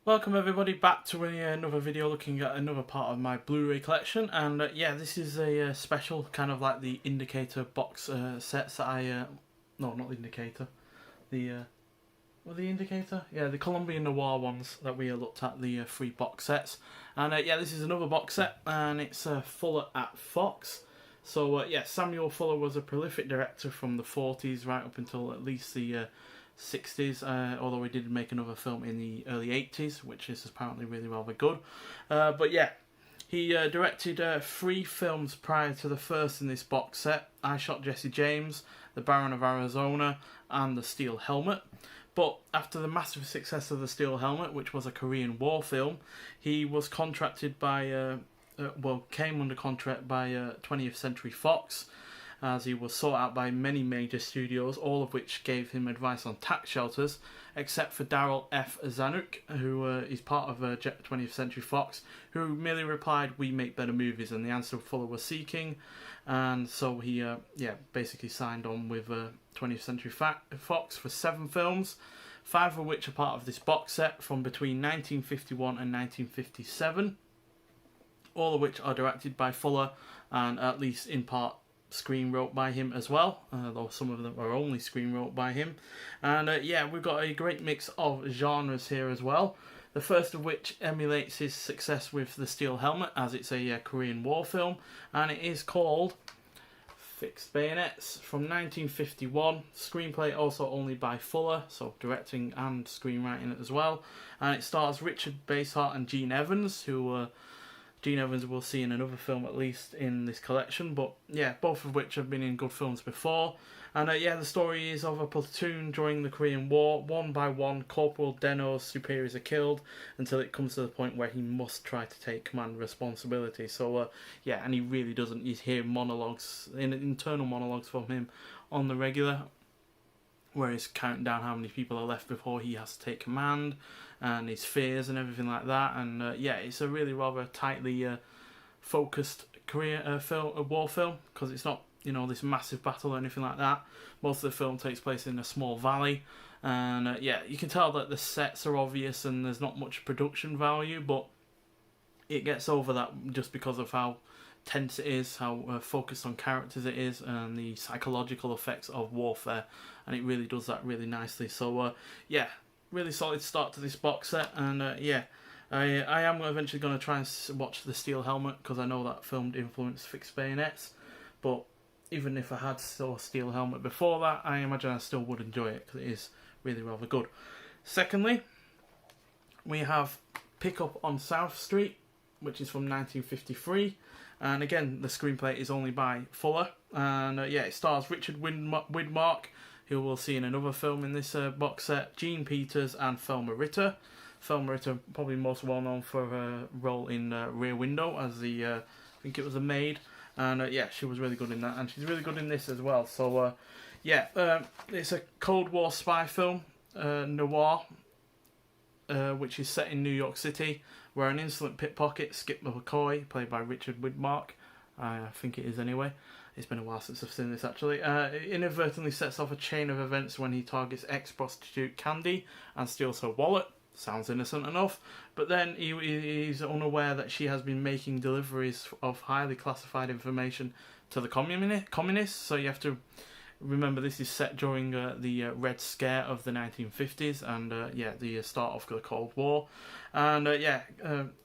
Welcome everybody back to another video looking at another part of my Blu-ray collection, and yeah, this is a special kind of like the Indicator box sets that no, not the Indicator, the the Indicator? Yeah, the Colombian Noir ones that we looked at, the three box sets. And yeah, this is another box set, and it's Fuller at Fox. So yeah, Samuel Fuller was a prolific director from the 40s right up until at least the 60s, although he did make another film in the early 80s, which is apparently really rather good. But yeah, he directed three films prior to the first in this box set: I Shot Jesse James, The Baron of Arizona, and The Steel Helmet. But after the massive success of The Steel Helmet, which was a Korean War film, he was contracted by, came under contract by 20th Century Fox, as he was sought out by many major studios, all of which gave him advice on tax shelters, except for Daryl F. Zanuck, who is part of 20th Century Fox, who merely replied, "We make better movies," and the answer Fuller was seeking. And so he basically signed on with 20th Century Fox for 7 films, 5 of which are part of this box set from between 1951 and 1957, all of which are directed by Fuller and at least in part screen wrote by him as well, though some of them are only screen wrote by him. And yeah, we've got a great mix of genres here as well. The first of which emulates his success with The Steel Helmet, as it's a Korean War film, and it is called Fixed Bayonets from 1951. Screenplay also only by Fuller, so directing and screenwriting it as well. And it stars Richard Basehart and Gene Evans, who Gene Evans we'll see in another film at least in this collection, but yeah, both of which have been in good films before. And yeah, the story is of a platoon during the Korean War. One by one, Corporal Deno's superiors are killed until it comes to the point where he must try to take command responsibility. So yeah, and he really doesn't. You hear monologues, internal monologues from him on the regular, where he's counting down how many people are left before he has to take command, and his fears and everything like that. And yeah, it's a really rather tightly focused war film, because it's not, you know, this massive battle or anything like that. Most of the film takes place in a small valley, and yeah, you can tell that the sets are obvious and there's not much production value, but it gets over that just because of how tense it is, how focused on characters it is, and the psychological effects of warfare, and it really does that really nicely. So yeah, really solid start to this box set. And yeah, I am eventually going to try and watch The Steel Helmet, because I know that film influenced Fixed Bayonets, but even if I had saw Steel Helmet before that, I imagine I still would enjoy it, because it is really rather good. Secondly, we have Pick Up on South Street, which is from 1953. And again, the screenplay is only by Fuller. And yeah, it stars Richard Widmark, who we'll see in another film in this box set, Gene Peters and Thelma Ritter. Thelma Ritter probably most well known for her role in Rear Window as the, I think it was a maid. And yeah, she was really good in that, and she's really good in this as well. So yeah, it's a Cold War spy film, noir, which is set in New York City, where an insolent pickpocket, Skip McCoy, played by Richard Widmark, I think it is anyway, it's been a while since I've seen this actually, inadvertently sets off a chain of events when he targets ex-prostitute Candy and steals her wallet. Sounds innocent enough, but then he's unaware that she has been making deliveries of highly classified information to the communists, so you have to remember this is set during the Red Scare of the 1950s, and yeah, the start of the Cold War. And yeah,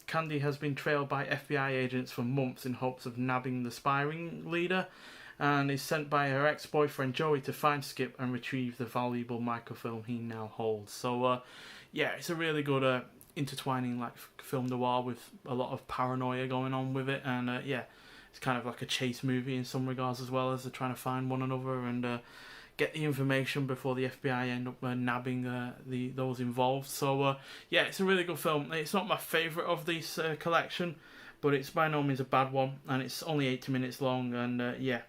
Candy has been trailed by FBI agents for months in hopes of nabbing the spy ring leader, and is sent by her ex-boyfriend Joey to find Skip and retrieve the valuable microfilm he now holds. So yeah, it's a really good intertwining like film noir with a lot of paranoia going on with it, and yeah, it's kind of like a chase movie in some regards, as well as they're trying to find one another and get the information before the FBI end up nabbing those involved. So yeah, it's a really good film. It's not my favourite of this collection, but it's by no means a bad one, and it's only 80 minutes long, and yeah,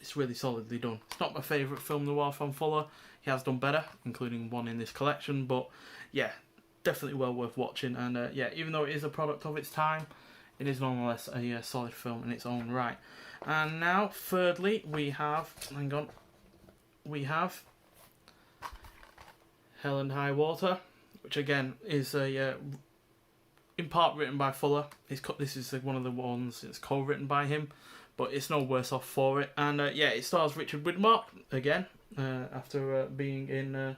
it's really solidly done. It's not my favourite film noir from Fuller. He has done better, including one in this collection, but yeah, definitely well worth watching. And yeah, even though it is a product of its time, it is nonetheless a solid film in its own right. And now, thirdly, we have Helen High Water, which again is a in part written by Fuller. This is one of the ones that's co-written by him, but it's no worse off for it. And yeah, it stars Richard Widmark again, after being in a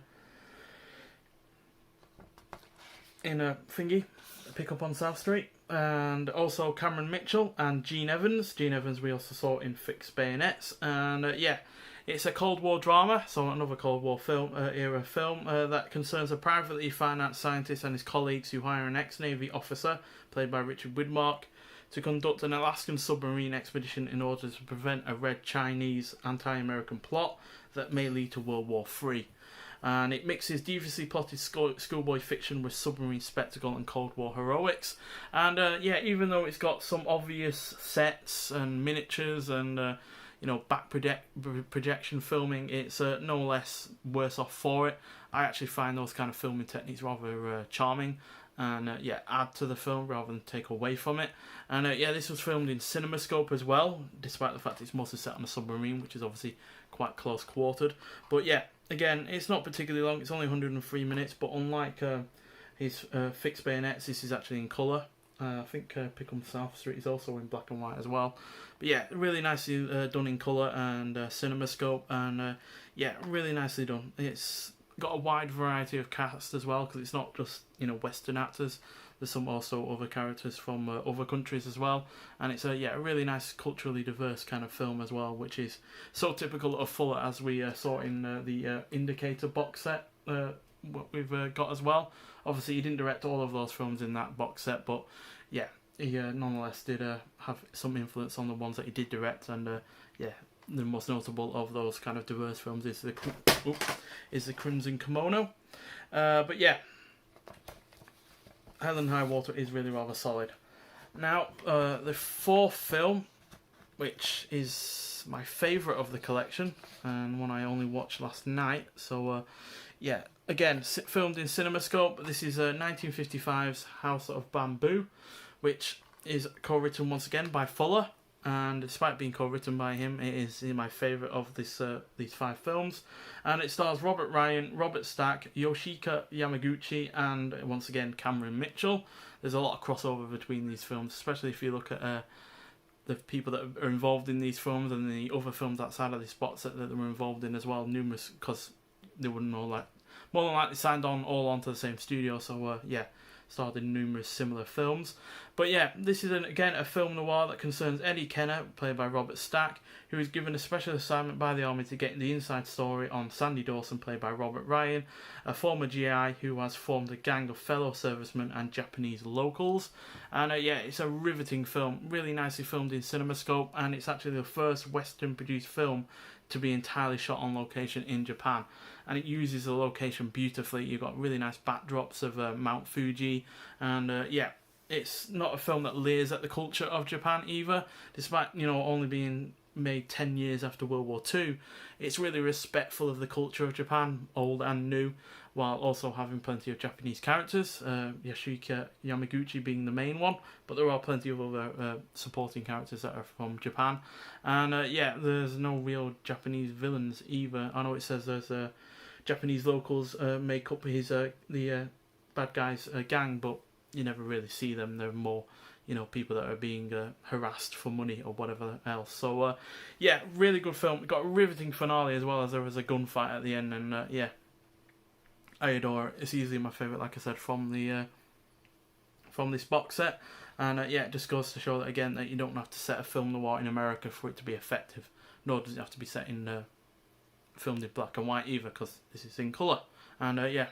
thingy, a Pick-Up on South Street, and also Cameron Mitchell and Gene Evans. Gene Evans we also saw in Fixed Bayonets, and yeah, it's a Cold War drama, so another Cold War era film that concerns a privately financed scientist and his colleagues who hire an ex-Navy officer, played by Richard Widmark, to conduct an Alaskan submarine expedition in order to prevent a Red Chinese anti-American plot that may lead to World War III. And it mixes deviously plotted schoolboy fiction with submarine spectacle and Cold War heroics. And yeah, even though it's got some obvious sets and miniatures and back projection filming, it's no less worse off for it. I actually find those kind of filming techniques rather charming, and yeah, add to the film rather than take away from it. And yeah, this was filmed in CinemaScope as well, despite the fact it's mostly set on a submarine, which is obviously quite close quartered. But yeah, again, it's not particularly long, it's only 103 minutes, but unlike his Fixed Bayonets, this is actually in colour. I think Pick on South Street is also in black and white as well. But yeah, really nicely done in colour and CinemaScope, and yeah, really nicely done. It's got a wide variety of cast as well, because it's not just Western actors. There's some also other characters from other countries as well, and it's a really nice culturally diverse kind of film as well, which is so typical of Fuller, as we saw in the Indicator box set. What we've got as well. Obviously, he didn't direct all of those films in that box set, but yeah, he nonetheless did have some influence on the ones that he did direct, and yeah, the most notable of those kind of diverse films is the Crimson Kimono. But yeah, Helen High Water is really rather solid. Now, the fourth film, which is my favourite of the collection, and one I only watched last night, so yeah, again, filmed in CinemaScope. This is 1955's House of Bamboo, which is co-written once again by Fuller, and despite being co-written by him, it is my favourite of these 5 films. And it stars Robert Ryan, Robert Stack, Yoshika Yamaguchi, and once again Cameron Mitchell. There's a lot of crossover between these films, especially if you look at the people that are involved in these films and the other films outside of this box set that they were involved in as well. Numerous, because they wouldn't all more than likely signed all onto the same studio, so yeah, starred in numerous similar films. But yeah, this is again a film noir that concerns Eddie Kenner, played by Robert Stack, who is given a special assignment by the army to get the inside story on Sandy Dawson, played by Robert Ryan, a former GI who has formed a gang of fellow servicemen and Japanese locals. And yeah, it's a riveting film, really nicely filmed in CinemaScope, and it's actually the first Western produced film to be entirely shot on location in Japan, and it uses the location beautifully. You've got really nice backdrops of Mount Fuji, and yeah, it's not a film that leers at the culture of Japan either, despite only being made 10 years after World War II. It's really respectful of the culture of Japan, old and new, while also having plenty of Japanese characters, Yoshika Yamaguchi being the main one, but there are plenty of other supporting characters that are from Japan. And yeah, there's no real Japanese villains either. I know it says there's Japanese locals make up the bad guys gang, but you never really see them. They're more people that are being harassed for money or whatever else. So yeah, really good film. It got a riveting finale as well, as there was a gunfight at the end, and yeah, I adore it. It's easily my favourite, like I said, from this box set. And yeah, it just goes to show that again, that you don't have to set a film noir in America for it to be effective, nor does it have to be set in filmed in black and white either, because this is in colour. And yeah,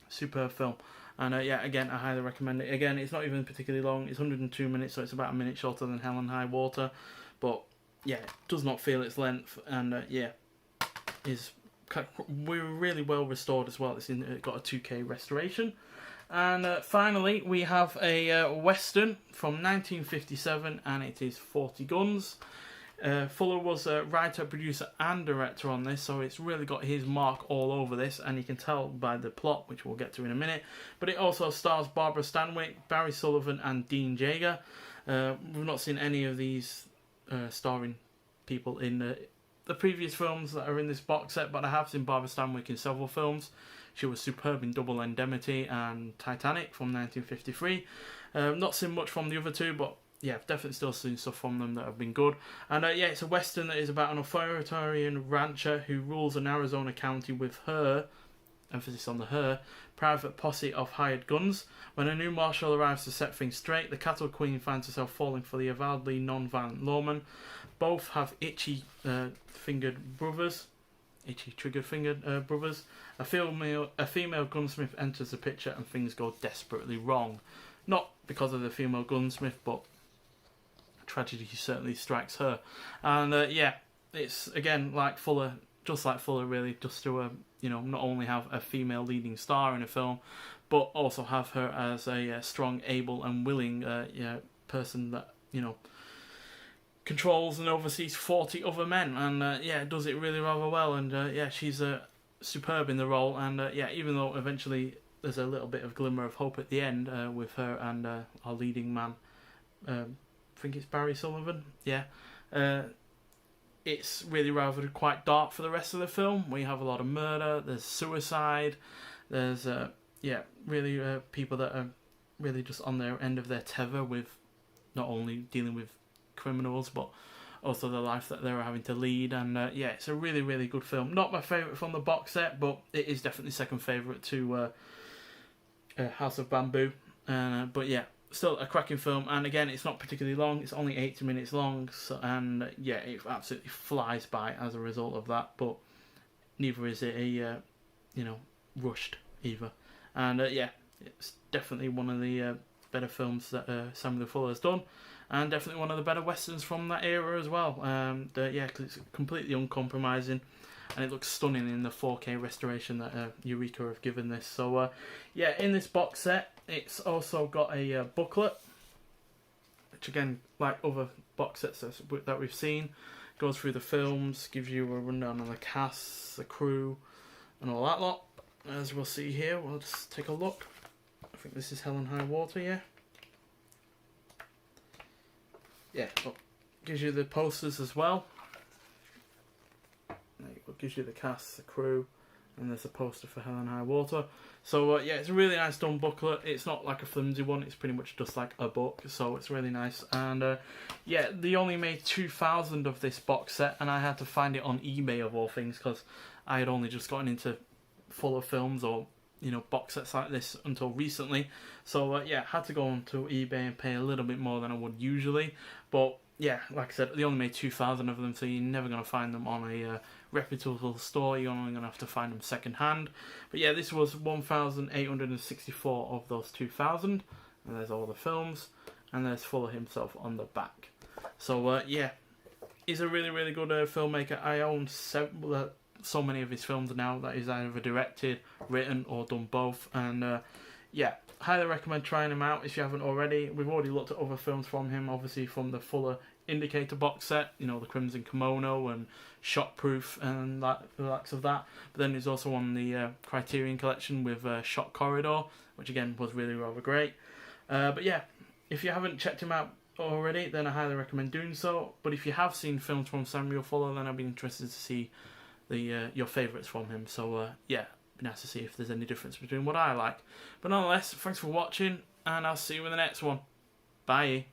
superb film. And yeah, again, I highly recommend it. Again, it's not even particularly long. It's 102 minutes, so it's about a minute shorter than Helen High Water. But yeah, it does not feel its length. And yeah, we're really well restored as well. It's got a 2K restoration. And finally, we have a Western from 1957, and it is 40 Guns. Fuller was a writer, producer and director on this, so it's really got his mark all over this, and you can tell by the plot, which we'll get to in a minute. But it also stars Barbara Stanwyck, Barry Sullivan and Dean Jager. We've not seen any of these starring people in the previous films that are in this box set, but I have seen Barbara Stanwyck in several films. she was superb in Double Indemnity and Titanic from 1953. Not seen much from the other two, but yeah, I've definitely still seen stuff from them that have been good. And yeah, it's a western that is about an authoritarian rancher who rules an Arizona county with her, emphasis on the her, private posse of hired guns. When a new marshal arrives to set things straight, the cattle queen finds herself falling for the avowedly non-violent lawman. Both have itchy triggered brothers. A female gunsmith enters the picture and things go desperately wrong. Not because of the female gunsmith, but tragedy certainly strikes her. And yeah, it's again like Fuller, just like Fuller really, just to not only have a female leading star in a film, but also have her as a strong, able and willing person that controls and oversees 40 other men, and yeah, does it really rather well. And yeah, she's superb in the role. And yeah, even though eventually there's a little bit of glimmer of hope at the end with her and our leading man, I think it's Barry Sullivan. Yeah, it's really rather quite dark for the rest of the film. We have a lot of murder. There's suicide. There's yeah, really people that are really just on their end of their tether with not only dealing with criminals, but also the life that they're having to lead. And yeah, it's a really, really good film. Not my favourite from the box set, but it is definitely second favourite to House of Bamboo. But yeah, still a cracking film. And again, it's not particularly long. It's only 80 minutes long, so, and yeah, it absolutely flies by as a result of that. But neither is it a rushed either. And yeah, it's definitely one of the better films that Samuel Fuller has done, and definitely one of the better westerns from that era as well. Yeah, because it's completely uncompromising, and it looks stunning in the 4K restoration that Eureka have given this. So yeah, in this box set, it's also got a booklet, which again, like other box sets that we've seen, goes through the films, gives you a rundown on the cast, the crew, and all that lot. As we'll see here, we'll just take a look. I think this is Helen High Water, yeah. Yeah, well, gives you the posters as well. It gives you the cast, the crew, and there's a poster for Helen High Water. So yeah, it's a really nice done booklet. It's not like a flimsy one, it's pretty much just like a book, so it's really nice. And yeah, they only made 2,000 of this box set, and I had to find it on eBay of all things, because I had only just gotten into Fuller films or box sets like this until recently. So yeah, had to go onto eBay and pay a little bit more than I would usually. But yeah, like I said, they only made 2,000 of them, so you're never going to find them on a reputable store. You're only going to have to find them second hand. But yeah, this was 1,864 of those 2,000, and there's all the films, and there's Fuller himself on the back. So yeah, he's a really, really good filmmaker. I own so many of his films now that he's either directed, written, or done both. And yeah, highly recommend trying him out if you haven't already. We've already looked at other films from him, obviously from the Fuller Indicator box set, the Crimson Kimono and Shotproof and the likes of that. But then he's also on the Criterion collection with Shot Corridor, which again was really rather great. But yeah, if you haven't checked him out already, then I highly recommend doing so. But if you have seen films from Samuel Fuller, then I'd be interested to see your favourites from him. So yeah, be nice to see if there's any difference between what I like. But nonetheless, thanks for watching, and I'll see you in the next one. Bye.